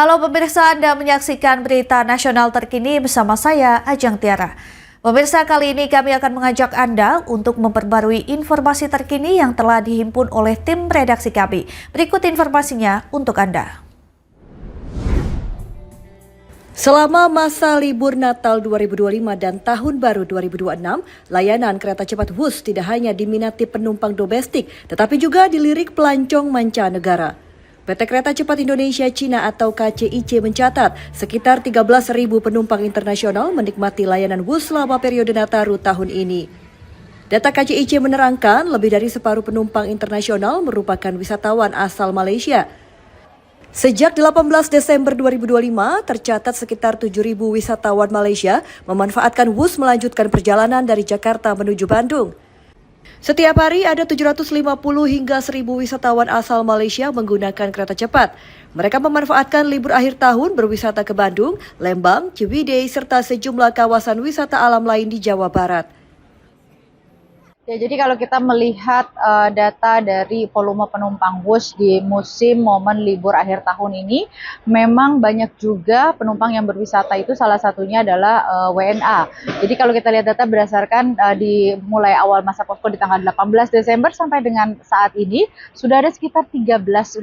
Halo pemirsa, Anda menyaksikan berita nasional terkini bersama saya, Ajeng Tiara. Pemirsa, kali ini kami akan mengajak Anda untuk memperbarui informasi terkini yang telah dihimpun oleh tim redaksi kami. Berikut informasinya untuk Anda. Selama masa libur Natal 2025 dan Tahun Baru 2026, layanan kereta cepat Wus tidak hanya diminati penumpang domestik, tetapi juga dilirik pelancong mancanegara. PT Kereta Cepat Indonesia Cina atau KCIC mencatat sekitar 13.000 penumpang internasional menikmati layanan Wus selama periode Nataru tahun ini. Data KCIC menerangkan lebih dari separuh penumpang internasional merupakan wisatawan asal Malaysia. Sejak 18 Desember 2025, tercatat sekitar 7.000 wisatawan Malaysia memanfaatkan Wus melanjutkan perjalanan dari Jakarta menuju Bandung. Setiap hari ada 750 hingga 1.000 wisatawan asal Malaysia menggunakan kereta cepat. Mereka memanfaatkan libur akhir tahun berwisata ke Bandung, Lembang, Ciwidey, serta sejumlah kawasan wisata alam lain di Jawa Barat. Ya, jadi kalau kita melihat data dari volume penumpang Wus di musim momen libur akhir tahun ini, memang banyak juga penumpang yang berwisata, itu salah satunya adalah WNA. Jadi kalau kita lihat data berdasarkan di mulai awal masa posko di tanggal 18 Desember sampai dengan saat ini, sudah ada sekitar 13.000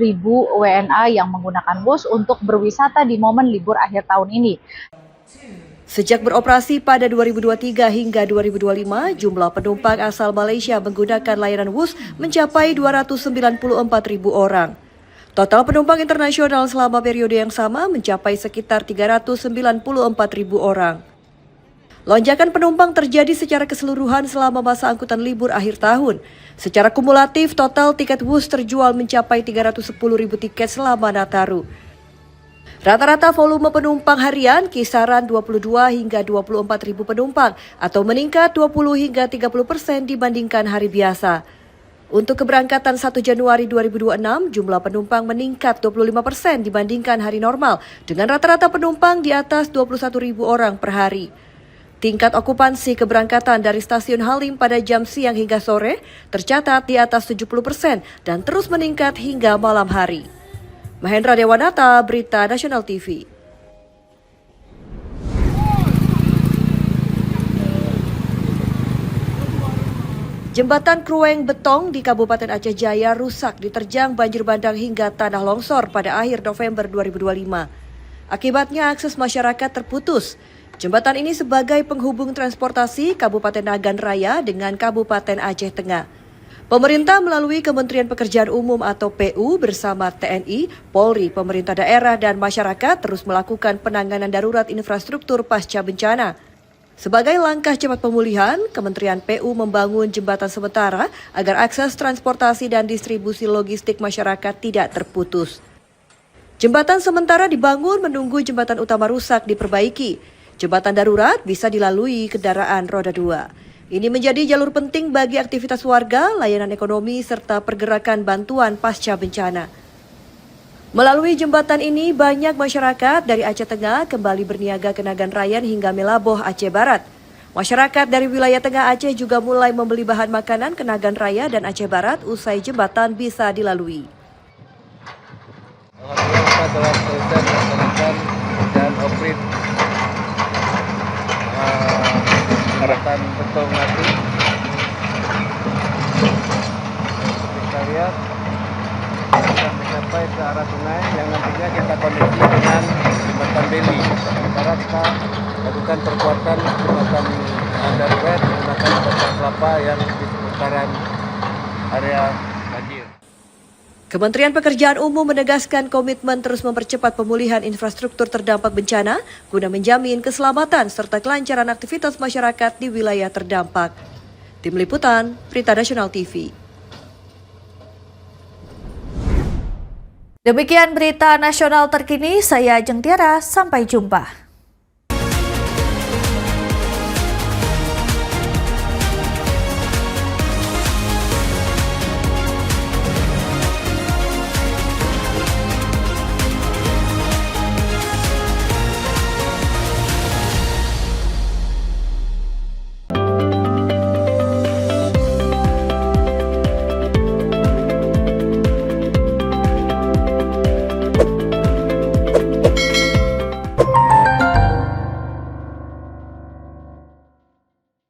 WNA yang menggunakan Wus untuk berwisata di momen libur akhir tahun ini. Sejak beroperasi pada 2023 hingga 2025, jumlah penumpang asal Malaysia menggunakan layanan Wus mencapai 294.000 orang. Total penumpang internasional selama periode yang sama mencapai sekitar 394.000 orang. Lonjakan penumpang terjadi secara keseluruhan selama masa angkutan libur akhir tahun. Secara kumulatif, total tiket Wus terjual mencapai 310.000 tiket selama Nataru. Rata-rata volume penumpang harian kisaran 22 hingga 24.000 penumpang atau meningkat 20 hingga 30% dibandingkan hari biasa. Untuk keberangkatan 1 Januari 2026, jumlah penumpang meningkat 25% dibandingkan hari normal dengan rata-rata penumpang di atas 21.000 orang per hari. Tingkat okupansi keberangkatan dari stasiun Halim pada jam siang hingga sore tercatat di atas 70% dan terus meningkat hingga malam hari. Mahendra Dewanata, Berita Nasional TV. Jembatan Krueng Betong di Kabupaten Aceh Jaya rusak diterjang banjir bandang hingga tanah longsor pada akhir November 2025. Akibatnya akses masyarakat terputus. Jembatan ini sebagai penghubung transportasi Kabupaten Nagan Raya dengan Kabupaten Aceh Tengah. Pemerintah melalui Kementerian Pekerjaan Umum atau PU bersama TNI, Polri, pemerintah daerah dan masyarakat terus melakukan penanganan darurat infrastruktur pasca bencana. Sebagai langkah cepat pemulihan, Kementerian PU membangun jembatan sementara agar akses transportasi dan distribusi logistik masyarakat tidak terputus. Jembatan sementara dibangun menunggu jembatan utama rusak diperbaiki. Jembatan darurat bisa dilalui kendaraan roda 2. Ini menjadi jalur penting bagi aktivitas warga, layanan ekonomi, serta pergerakan bantuan pasca bencana. Melalui jembatan ini, banyak masyarakat dari Aceh Tengah kembali berniaga ke Nagan Raya hingga Melaboh, Aceh Barat. Masyarakat dari wilayah Tengah Aceh juga mulai membeli bahan makanan ke Nagan Raya dan Aceh Barat usai jembatan bisa dilalui. Alhamdulillah kita telah selesai melaksanakan dan operate jembatan Betong nanti. Kita lihat sudah mencapai ke arah sungai yang nantinya kita koneksi dengan jembatan Beli. Sementara kita lakukan perkuatan jembatan darurat menggunakan batang kelapa yang di seputaran area banjir. Kementerian Pekerjaan Umum menegaskan komitmen terus mempercepat pemulihan infrastruktur terdampak bencana guna menjamin keselamatan serta kelancaran aktivitas masyarakat di wilayah terdampak. Tim Liputan, Berita Nasional TV. Demikian berita nasional terkini, saya Ajeng Tiara, sampai jumpa.